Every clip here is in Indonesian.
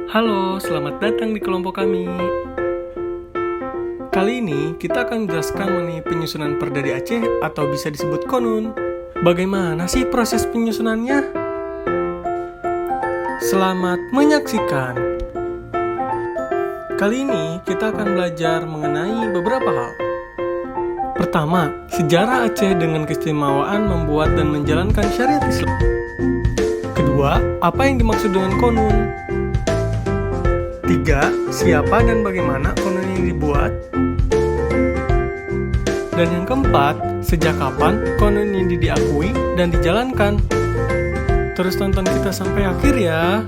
Halo, selamat datang di kelompok kami. Kali ini kita akan menjelaskan mengenai penyusunan perda di Aceh atau bisa disebut konun. Bagaimana sih proses penyusunannya? Selamat menyaksikan. Kali ini kita akan belajar mengenai beberapa hal. Pertama, sejarah Aceh dengan keistimewaan membuat dan menjalankan syariat Islam. Kedua, apa yang dimaksud dengan konun? 3. Siapa dan bagaimana konun ini dibuat? Dan yang keempat, sejak kapan konun ini diakui dan dijalankan? Terus tonton kita sampai akhir ya.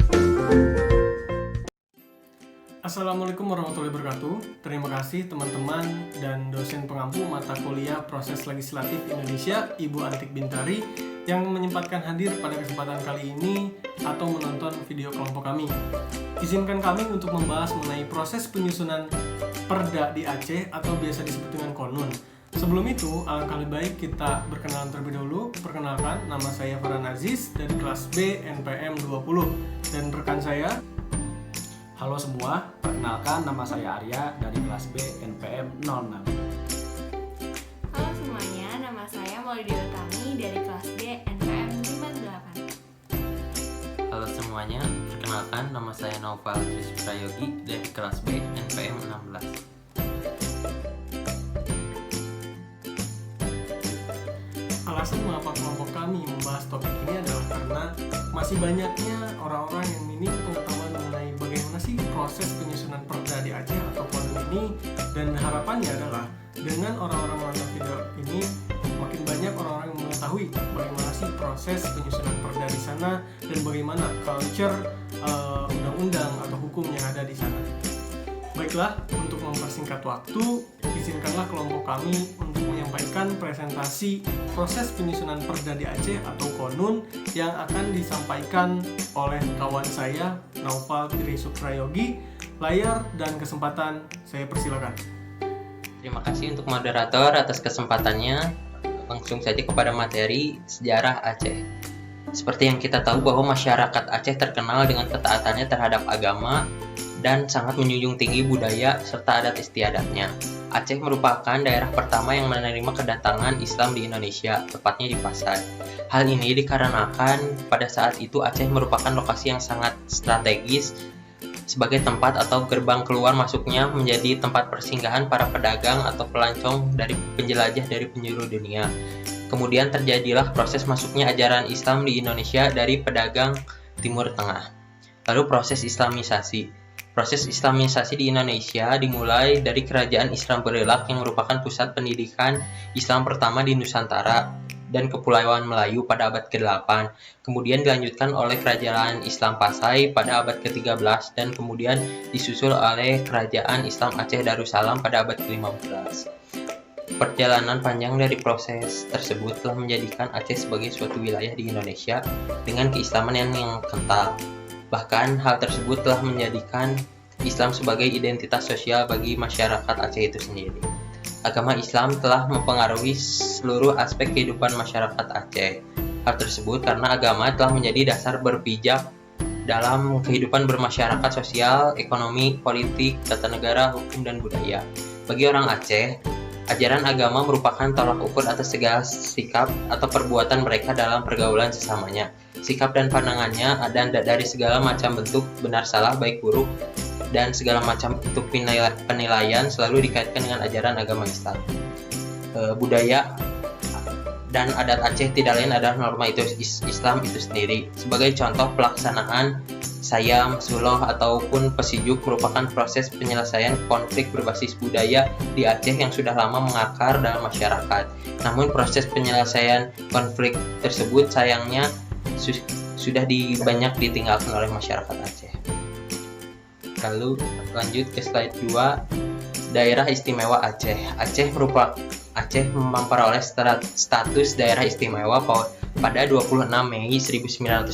Assalamualaikum warahmatullahi wabarakatuh. Terima kasih teman-teman dan dosen pengampu mata kuliah Proses Legislatif Indonesia, Ibu Antik Bintari, yang menyempatkan hadir pada kesempatan kali ini atau menonton video kelompok kami. Izinkan kami untuk membahas mengenai proses penyusunan perda di Aceh atau biasa disebut dengan konun. Sebelum itu, alangkah lebih baik kita berkenalan terlebih dahulu. Perkenalkan, nama saya Farhan Aziz dari kelas B NPM 20 dan rekan saya. Halo semua, perkenalkan nama saya Arya dari kelas B NPM 06. Halo semuanya, nama saya Maulidi Utami dari kelas D NPM 58. Halo semuanya, perkenalkan nama saya Naufal Tris Prayogi dari kelas B NPM 16. Alasan mengapa kelompok kami membahas topik ini adalah karena masih banyaknya orang-orang yang minim pengetahuan mengenai bagaimana sih proses penyusunan perda di Aceh atau konun ini, dan harapannya adalah dengan orang-orang menonton video ini makin banyak orang-orang yang mengetahui bagaimana sih proses penyusunan perda di sana dan bagaimana culture undang-undang atau hukum yang ada di sana. Baiklah, untuk mempersingkat waktu, izinkanlah kelompok kami untuk menyampaikan presentasi proses penyusunan perda di Aceh atau konun yang akan disampaikan oleh kawan saya, Naufal Tris Prayogi. Layar dan kesempatan saya persilakan. Terima kasih untuk moderator atas kesempatannya. Langsung saja kepada materi sejarah Aceh. Seperti yang kita tahu bahwa masyarakat Aceh terkenal dengan ketaatannya terhadap agama dan sangat menjunjung tinggi budaya serta adat istiadatnya. Aceh merupakan daerah pertama yang menerima kedatangan Islam di Indonesia, tepatnya di Pasai. Hal ini dikarenakan pada saat itu Aceh merupakan lokasi yang sangat strategis sebagai tempat atau gerbang keluar masuknya menjadi tempat persinggahan para pedagang atau pelancong dari penjelajah dari penjuru dunia. Kemudian terjadilah proses masuknya ajaran Islam di Indonesia dari pedagang Timur Tengah. Lalu proses Islamisasi. Proses Islamisasi di Indonesia dimulai dari Kerajaan Islam Berilak yang merupakan pusat pendidikan Islam pertama di Nusantara dan Kepulauan Melayu pada abad ke-8. Kemudian dilanjutkan oleh Kerajaan Islam Pasai pada abad ke-13 dan kemudian disusul oleh Kerajaan Islam Aceh Darussalam pada abad ke-15. Perjalanan panjang dari proses tersebut telah menjadikan Aceh sebagai suatu wilayah di Indonesia dengan keislaman yang kental. Bahkan hal tersebut telah menjadikan Islam sebagai identitas sosial bagi masyarakat Aceh itu sendiri. Agama Islam telah mempengaruhi seluruh aspek kehidupan masyarakat Aceh. Hal tersebut karena agama telah menjadi dasar berpijak dalam kehidupan bermasyarakat sosial, ekonomi, politik, tata negara, hukum, dan budaya. Bagi orang Aceh, ajaran agama merupakan tolak ukur atas segala sikap atau perbuatan mereka dalam pergaulan sesamanya. Sikap dan pandangannya ada dari segala macam bentuk benar salah baik buruk dan segala macam bentuk penilaian selalu dikaitkan dengan ajaran agama Islam. Budaya dan adat Aceh tidak lain adalah norma itu Islam itu sendiri. Sebagai contoh, pelaksanaan sayam, suloh, ataupun pesijuk merupakan proses penyelesaian konflik berbasis budaya di Aceh yang sudah lama mengakar dalam masyarakat. Namun proses penyelesaian konflik tersebut sayangnya sudah banyak ditinggalkan oleh masyarakat Aceh. Lalu lanjut ke slide 2, Daerah Istimewa Aceh. Aceh memperoleh status daerah istimewa pada 26 Mei 1959.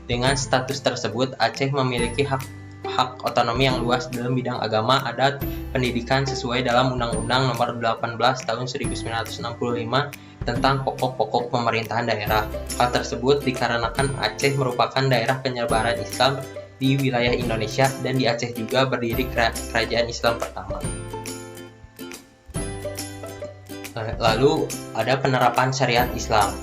Dengan status tersebut, Aceh memiliki hak otonomi yang luas dalam bidang agama, adat, pendidikan sesuai dalam Undang-Undang Nomor 18 Tahun 1965 tentang pokok-pokok pemerintahan daerah. Hal tersebut dikarenakan Aceh merupakan daerah penyebaran Islam di wilayah Indonesia, dan di Aceh juga berdiri kerajaan Islam pertama. Lalu ada penerapan syariat Islam.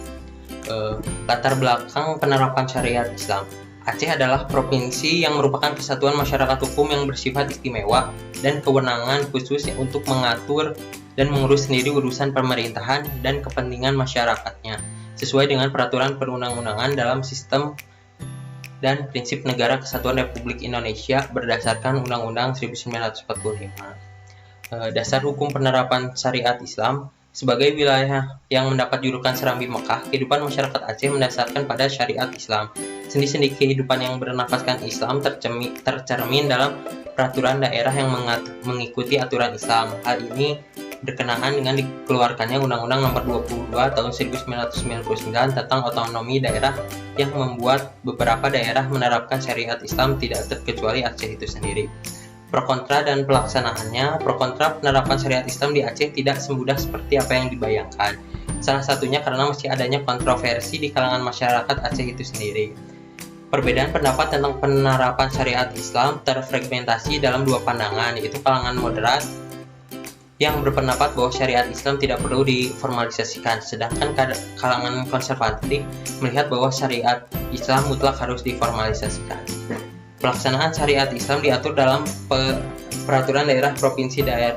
Latar belakang penerapan syariat Islam. Aceh adalah provinsi yang merupakan kesatuan masyarakat hukum yang bersifat istimewa dan kewenangan khusus untuk mengatur dan mengurus sendiri urusan pemerintahan dan kepentingan masyarakatnya sesuai dengan peraturan perundang-undangan dalam sistem dan prinsip Negara Kesatuan Republik Indonesia berdasarkan Undang-Undang 1945. Dasar hukum penerapan syariat Islam. Sebagai wilayah yang mendapat julukan Serambi Mekah, kehidupan masyarakat Aceh mendasarkan pada syariat Islam. Sendi-sendi kehidupan yang bernafaskan Islam tercermin dalam peraturan daerah yang mengikuti aturan Islam. Hal ini berkenaan dengan dikeluarkannya Undang-Undang Nomor 22 Tahun 1999 tentang otonomi daerah yang membuat beberapa daerah menerapkan syariat Islam tidak terkecuali Aceh itu sendiri. Pro kontra dan pelaksanaannya. Pro kontra penerapan syariat Islam di Aceh tidak semudah seperti apa yang dibayangkan. Salah satunya karena masih adanya kontroversi di kalangan masyarakat Aceh itu sendiri. Perbedaan pendapat tentang penerapan syariat Islam terfragmentasi dalam dua pandangan, yaitu kalangan moderat yang berpendapat bahwa syariat Islam tidak perlu diformalisasikan, sedangkan kalangan konservatif melihat bahwa syariat Islam mutlak harus diformalisasikan. Pelaksanaan syariat Islam diatur dalam Peraturan Daerah Provinsi Daerah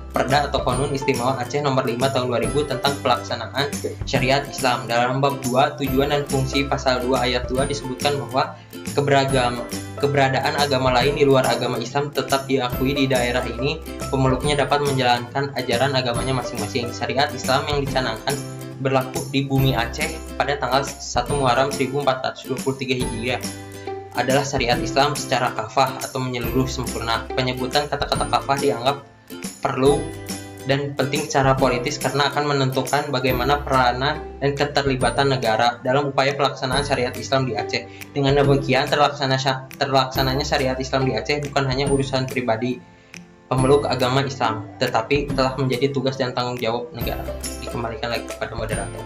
Perda atau Konun Istimewa Aceh Nomor 5 Tahun 2000 tentang pelaksanaan syariat Islam. Dalam bab 2, tujuan dan fungsi pasal 2 ayat 2 disebutkan bahwa keberadaan agama lain di luar agama Islam tetap diakui di daerah ini. Pemeluknya dapat menjalankan ajaran agamanya masing-masing. Syariat Islam yang dicanangkan berlaku di bumi Aceh pada tanggal 1 Muharram 1423 Hijriah adalah syariat Islam secara kafah atau menyeluruh sempurna. Penyebutan kata-kata kafah dianggap perlu dan penting secara politis karena akan menentukan bagaimana peranan dan keterlibatan negara dalam upaya pelaksanaan syariat Islam di Aceh. Dengan demikian, terlaksananya syariat Islam di Aceh bukan hanya urusan pribadi pemeluk agama Islam, tetapi telah menjadi tugas dan tanggung jawab negara. Dikembalikan lagi kepada moderator.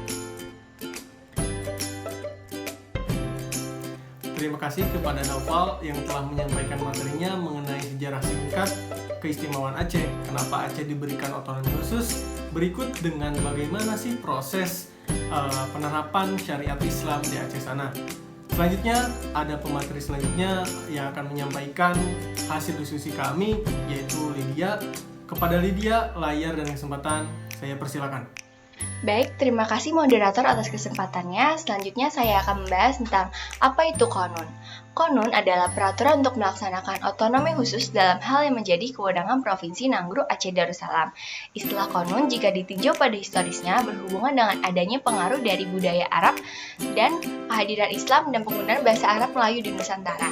Terima kasih kepada Naufal yang telah menyampaikan materinya mengenai sejarah singkat keistimewaan Aceh. Kenapa Aceh diberikan otonomi khusus? Berikut dengan bagaimana sih proses penerapan syariat Islam di Aceh sana. Selanjutnya ada pemateri selanjutnya yang akan menyampaikan hasil diskusi kami, yaitu Lydia. Kepada Lydia, layar dan kesempatan saya persilakan. Baik, terima kasih moderator atas kesempatannya. Selanjutnya saya akan membahas tentang apa itu konun. Konun adalah peraturan untuk melaksanakan otonomi khusus dalam hal yang menjadi kewenangan Provinsi Nanggru Aceh Darussalam. Istilah konun jika ditinjau pada historisnya berhubungan dengan adanya pengaruh dari budaya Arab dan kehadiran Islam dan penggunaan bahasa Arab Melayu di Nusantara.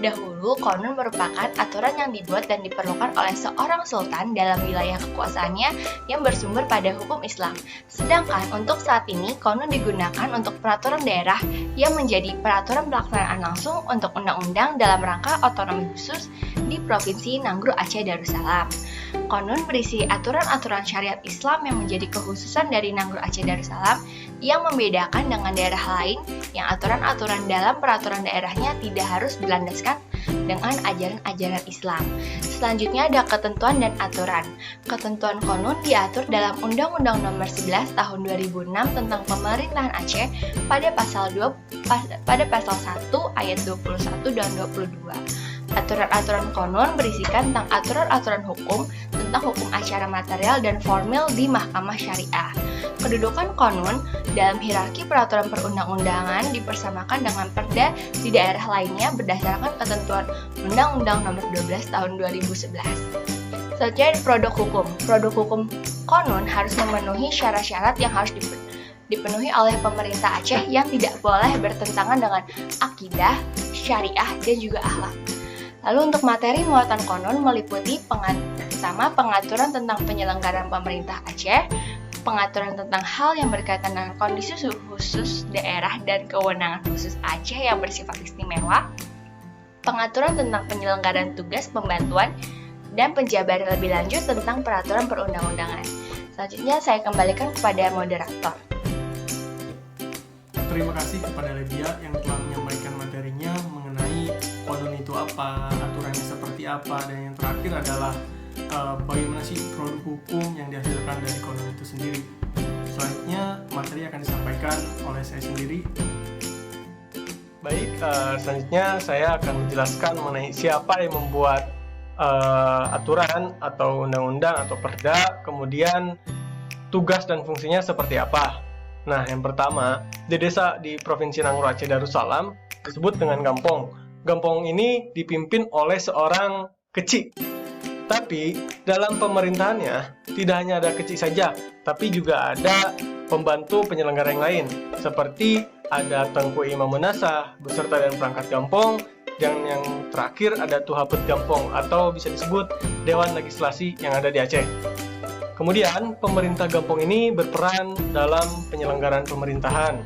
Dahulu, konun merupakan aturan yang dibuat dan diperlukan oleh seorang sultan dalam wilayah kekuasaannya yang bersumber pada hukum Islam. Sedangkan untuk saat ini, konun digunakan untuk peraturan daerah yang menjadi peraturan pelaksanaan langsung untuk undang-undang dalam rangka otonomi khusus di Provinsi Nanggru Aceh Darussalam. Konun berisi aturan-aturan syariat Islam yang menjadi kekhususan dari Nanggru Aceh Darussalam yang membedakan dengan daerah lain yang aturan-aturan dalam peraturan daerahnya tidak harus berlandaskan dengan ajaran-ajaran Islam. Selanjutnya ada ketentuan dan aturan. Ketentuan konun diatur dalam Undang-Undang Nomor 11 Tahun 2006 tentang Pemerintahan Aceh pada pasal 1 ayat 21 dan 22. Aturan-aturan konun berisikan tentang aturan-aturan hukum, tentang hukum acara material dan formil di Mahkamah Syariah. Kedudukan konun dalam hierarki peraturan perundang-undangan dipersamakan dengan perda di daerah lainnya berdasarkan ketentuan Undang-Undang Nomor 12 Tahun 2011. Selanjutnya produk hukum. Produk hukum konun harus memenuhi syarat-syarat yang harus dipenuhi oleh pemerintah Aceh yang tidak boleh bertentangan dengan akidah, syariah, dan juga akhlak. Lalu untuk materi muatan konun meliputi pertama pengaturan tentang penyelenggaraan pemerintah Aceh, pengaturan tentang hal yang berkaitan dengan kondisi khusus daerah dan kewenangan khusus Aceh yang bersifat istimewa, pengaturan tentang penyelenggaraan tugas pembantuan, dan penjabaran lebih lanjut tentang peraturan perundang-undangan. Selanjutnya saya kembalikan kepada moderator. Terima kasih kepada Lydia yang telah menyampaikan materinya mengenai konun itu apa, aturannya seperti apa, dan yang terakhir adalah bagaimana sih produk hukum yang dihasilkan dari konon itu sendiri. Selanjutnya materi akan disampaikan oleh saya sendiri. Baik, selanjutnya saya akan menjelaskan mengenai siapa yang membuat aturan atau undang-undang atau perda, kemudian tugas dan fungsinya seperti apa. Nah, yang pertama, di desa di Provinsi Nangro Aceh Darussalam disebut dengan Gampong. Gampong ini dipimpin oleh seorang kecik. Tapi dalam pemerintahannya tidak hanya ada kecik saja, tapi juga ada pembantu penyelenggara yang lain, seperti ada Tengku Imam Munasah beserta dan perangkat Gampong, dan yang terakhir ada Tuhaput Gampong atau bisa disebut Dewan Legislasi yang ada di Aceh. Kemudian pemerintah Gampong ini berperan dalam penyelenggaraan pemerintahan.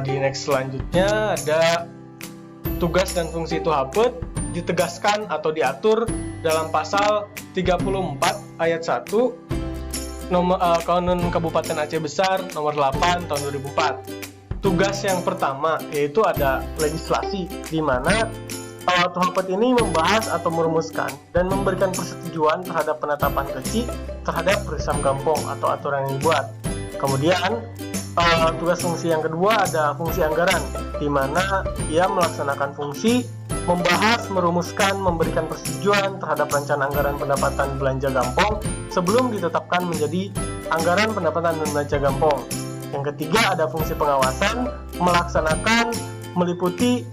Di next selanjutnya ada tugas dan fungsi Tuhaput ditegaskan atau diatur dalam pasal 34 ayat 1 Kanun Kabupaten Aceh Besar nomor 8 tahun 2004. Tugas yang pertama yaitu ada legislasi, di mana Tuhaput ini membahas atau merumuskan dan memberikan persetujuan terhadap penetapan kecik terhadap Risam Gampong atau aturan yang dibuat. Kemudian tugas fungsi yang kedua ada fungsi anggaran, di mana ia melaksanakan fungsi membahas, merumuskan, memberikan persetujuan terhadap rencana anggaran pendapatan belanja Gampong sebelum ditetapkan menjadi anggaran pendapatan dan belanja Gampong. Yang ketiga ada fungsi pengawasan, melaksanakan, meliputi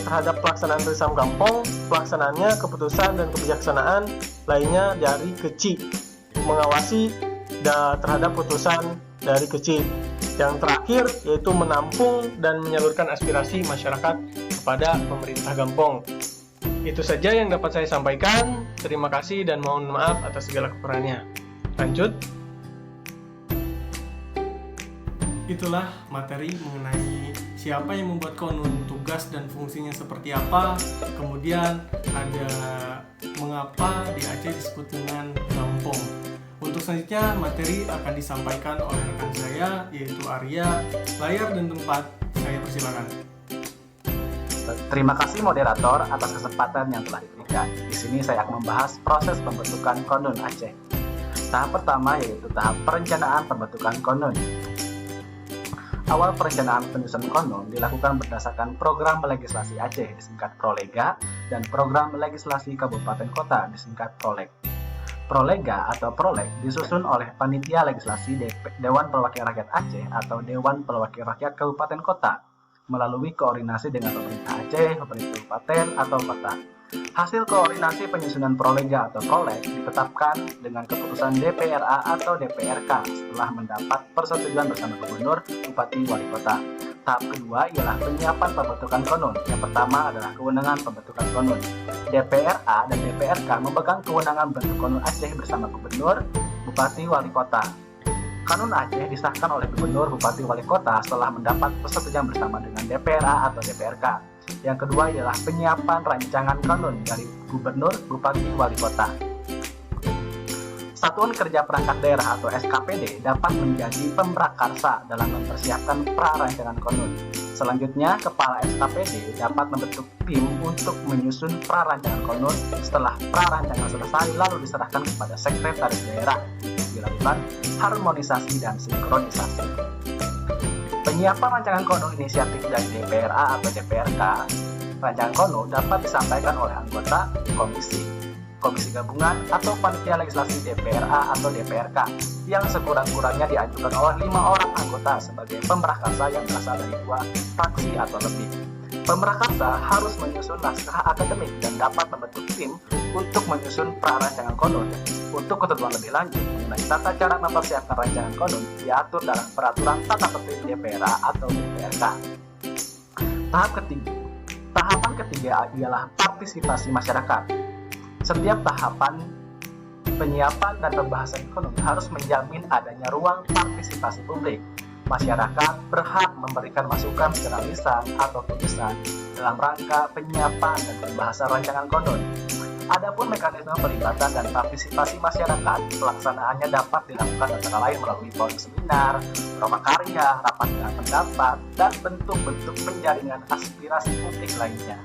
terhadap pelaksanaan Risam Gampong, pelaksanaannya, keputusan dan kebijaksanaan lainnya dari kecik, mengawasi terhadap putusan dari kecik. Yang terakhir yaitu menampung dan menyalurkan aspirasi masyarakat kepada pemerintah Gampong. Itu saja yang dapat saya sampaikan. Terima kasih dan mohon maaf atas segala kekurangannya. Lanjut. Itulah materi mengenai siapa yang membuat konon, tugas dan fungsinya seperti apa, kemudian ada mengapa di Aceh disebut dengan Gampong. Untuk selanjutnya materi akan disampaikan oleh rekan saya yaitu Arya. Layar dan tempat saya persilakan. Terima kasih moderator atas kesempatan yang telah diberikan. Di sini saya akan membahas proses pembentukan konon Aceh. Tahap pertama yaitu tahap perencanaan pembentukan konon. Awal perencanaan penyusunan konon dilakukan berdasarkan program legislasi Aceh disingkat Prolega dan program legislasi kabupaten kota disingkat Proleg. Prolega atau Proleg disusun oleh Panitia Legislasi Dewan Perwakilan Rakyat Aceh atau Dewan Perwakilan Rakyat Kabupaten Kota melalui koordinasi dengan pemerintah Aceh, pemerintah kabupaten atau kota. Hasil koordinasi penyusunan Prolega atau Proleg ditetapkan dengan keputusan DPRA atau DPRK setelah mendapat persetujuan bersama gubernur, bupati, wali kota. Tahap kedua ialah penyiapan pembentukan konon. Yang pertama adalah kewenangan pembentukan konon. DPRA dan DPRK memegang kewenangan bentuk konon Aceh bersama gubernur, bupati, wali kota. Konon Aceh disahkan oleh gubernur, bupati, wali kota setelah mendapat persetujuan bersama dengan DPRA atau DPRK. Yang kedua ialah penyiapan rancangan konon dari gubernur, bupati, wali kota. Satuan Kerja Perangkat Daerah atau SKPD dapat menjadi pemrakarsa dalam mempersiapkan pra-rancangan konon. Selanjutnya, Kepala SKPD dapat membentuk tim untuk menyusun pra-rancangan konon. Setelah pra-rancangan selesai, lalu diserahkan kepada Sekretaris Daerah. Dilakukan harmonisasi dan sinkronisasi. Penyiapan rancangan konon inisiatif dari DPRA atau DPRK. Rancangan konon dapat disampaikan oleh anggota komisi gabungan atau panitia legislasi DPRA atau DPRK yang sekurang-kurangnya diajukan oleh 5 orang anggota sebagai pemrakarsa yang berasal dari 2 fraksi atau lebih. Pemrakarsa harus menyusun naskah akademik dan dapat membentuk tim untuk menyusun pra-rancangan konon. Untuk ketentuan lebih lanjut mengenai tata cara mempersiapkan rancangan konon diatur dalam peraturan tata tertib DPRA atau DPRK. Tahapan ketiga ialah partisipasi masyarakat. Setiap tahapan penyiapan dan pembahasan konon harus menjamin adanya ruang partisipasi publik. Masyarakat berhak memberikan masukan secara lisan atau tulisan dalam rangka penyiapan dan pembahasan rancangan konon. Adapun mekanisme pelibatan dan partisipasi masyarakat, pelaksanaannya dapat dilakukan antara lain melalui forum seminar, prakarya, rapat dengan pendapat, dan bentuk-bentuk penjaringan aspirasi publik lainnya.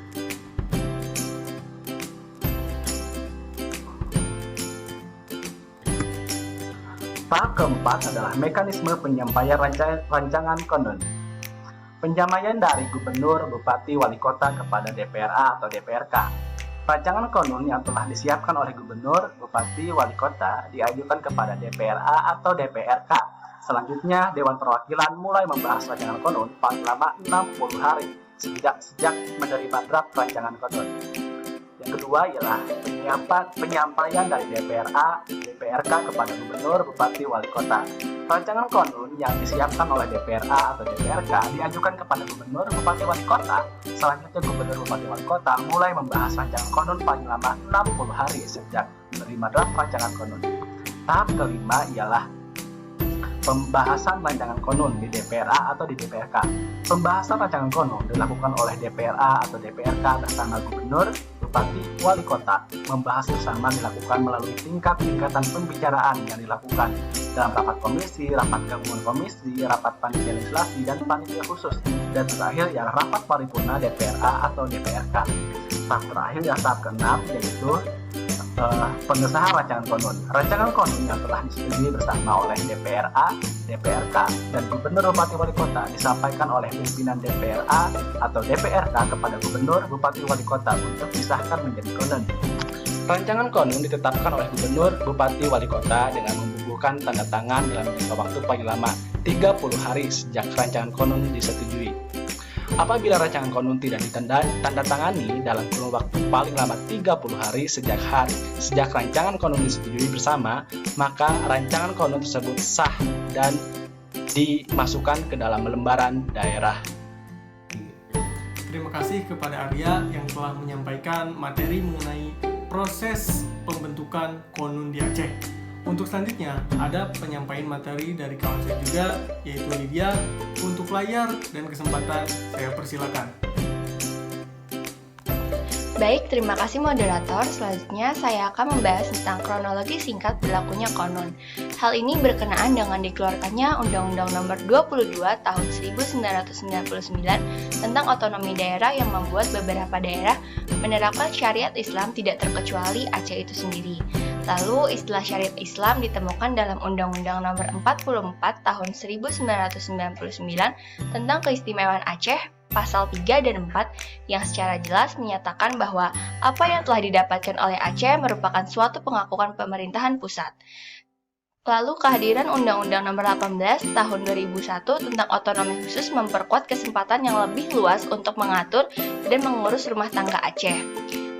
Tahap keempat adalah mekanisme penyampaian rancangan konon. Penyampaian dari gubernur, bupati, wali kota kepada DPRA atau DPRK. Rancangan konon yang telah disiapkan oleh gubernur, bupati, wali kota diajukan kepada DPRA atau DPRK. Selanjutnya, Dewan Perwakilan mulai membahas rancangan konon paling lama 60 hari sejak menerima draft rancangan konon. Yang kedua ialah penyampaian dari DPRA, DPRK kepada gubernur, bupati, wali kota. Rancangan konon yang disiapkan oleh DPRA atau DPRK diajukan kepada gubernur, bupati, wali kota. Selanjutnya gubernur, bupati, wali kota mulai membahas rancangan konon paling lama 60 hari sejak menerima draft rancangan konon. Tahap kelima ialah pembahasan rancangan konon di DPRA atau di DPRK. Pembahasan rancangan konon dilakukan oleh DPRA atau DPRK bersama gubernur, bupati, wali kota. Membahas bersama dilakukan melalui tingkatan pembicaraan yang dilakukan dalam rapat komisi, rapat gabungan komisi, rapat panitia legislasi, dan panitia khusus. Dan terakhir ialah rapat paripurna DPRA atau DPRK. Tahap terakhir yang tahap keenam yaitu pengesahan rancangan konon. Rancangan konon yang telah disetujui bersama oleh DPRA, DPRK, dan gubernur, bupati, wali kota disampaikan oleh pimpinan DPRA atau DPRK kepada gubernur, bupati, wali kota untuk disahkan menjadi konon. Rancangan konon ditetapkan oleh gubernur, bupati, wali kota dengan membubuhkan tanda tangan dalam jangka waktu paling lama 30 hari sejak rancangan konon disetujui. Apabila rancangan konon tidak ditandatangani dalam kurun waktu paling lama 30 hari sejak rancangan konon disetujui bersama, maka rancangan konon tersebut sah dan dimasukkan ke dalam lembaran daerah. Terima kasih kepada Arya yang telah menyampaikan materi mengenai proses pembentukan konon di Aceh. Untuk selanjutnya, ada penyampaian materi dari kawan saya juga, yaitu Lydia. Untuk layar dan kesempatan, saya persilakan. Baik, terima kasih moderator. Selanjutnya, saya akan membahas tentang kronologi singkat berlakunya konon. Hal ini berkenaan dengan dikeluarkannya Undang-Undang Nomor 22 Tahun 1999 tentang otonomi daerah yang membuat beberapa daerah menerapkan syariat Islam tidak terkecuali Aceh itu sendiri. Lalu, istilah syariat Islam ditemukan dalam Undang-Undang Nomor 44 Tahun 1999 tentang keistimewaan Aceh, Pasal 3 dan 4 yang secara jelas menyatakan bahwa apa yang telah didapatkan oleh Aceh merupakan suatu pengakuan pemerintahan pusat. Lalu kehadiran Undang-Undang Nomor 18 Tahun 2001 tentang otonomi khusus memperkuat kesempatan yang lebih luas untuk mengatur dan mengurus rumah tangga Aceh.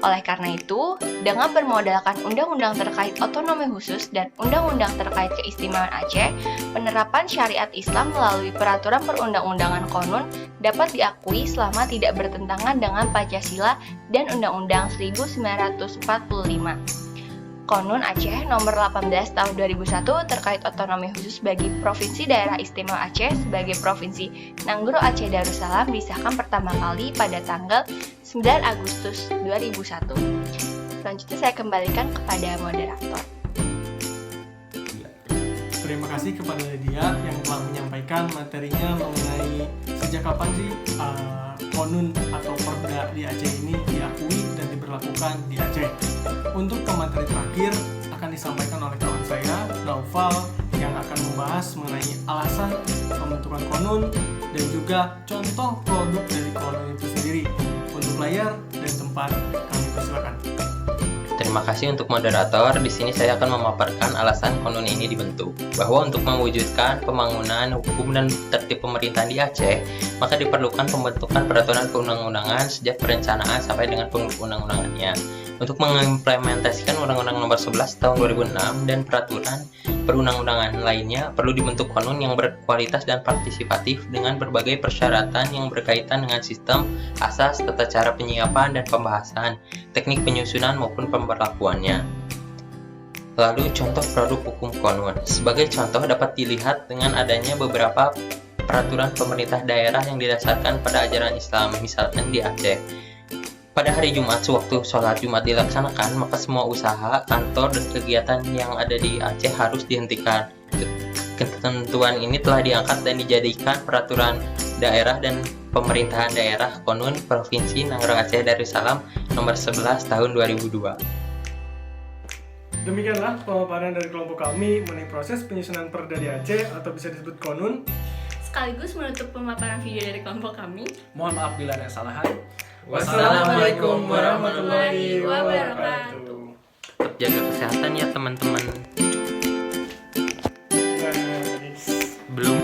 Oleh karena itu, dengan bermodalkan undang-undang terkait otonomi khusus dan undang-undang terkait keistimewaan Aceh, penerapan syariat Islam melalui peraturan perundang-undangan konon dapat diakui selama tidak bertentangan dengan Pancasila dan Undang-Undang 1945. Konon Aceh Nomor 18 Tahun 2001 terkait otonomi khusus bagi Provinsi Daerah Istimewa Aceh sebagai Provinsi Nanggro Aceh Darussalam disahkan pertama kali pada tanggal 9 Agustus 2001. Selanjutnya saya kembalikan kepada moderator. Terima kasih kepada Lydia yang telah menyampaikan materinya mengenai sejak kapan sih konon atau perda di Aceh ini diakui dan diberlakukan di Aceh. Untuk pemateri terakhir akan disampaikan oleh kawan saya, Naufal, yang akan membahas mengenai alasan pembentukan konon dan juga contoh produk dari konon itu sendiri. Untuk layar dan tempat, kami persilakan. Terima kasih untuk moderator. Di sini saya akan memaparkan alasan konon ini dibentuk. Bahwa untuk mewujudkan pembangunan hukum dan tertib pemerintahan di Aceh, maka diperlukan pembentukan peraturan perundang-undangan sejak perencanaan sampai dengan undang-undangannya. Untuk mengimplementasikan Undang-Undang Nomor 11 Tahun 2006 dan peraturan perundang-undangan lainnya, perlu dibentuk konon yang berkualitas dan partisipatif dengan berbagai persyaratan yang berkaitan dengan sistem, asas, tata cara penyiapan dan pembahasan, teknik penyusunan maupun pemberlakuannya. Lalu contoh produk hukum konon. Sebagai contoh dapat dilihat dengan adanya beberapa peraturan pemerintah daerah yang didasarkan pada ajaran Islam, misalkan di Aceh. Pada hari Jumat, sewaktu sholat Jumat dilaksanakan, maka semua usaha, kantor, dan kegiatan yang ada di Aceh harus dihentikan. Ketentuan ini telah diangkat dan dijadikan peraturan daerah dan pemerintahan daerah Konun Provinsi Nanggroe Aceh Darussalam nomor 11 tahun 2002. Demikianlah pemaparan dari kelompok kami mengenai proses penyusunan perda di Aceh atau bisa disebut Konun. Sekaligus menutup pemaparan video dari kelompok kami. Mohon maaf bila ada kesalahan. Wassalamualaikum warahmatullahi wabarakatuh. Tetap jaga kesehatan ya teman-teman.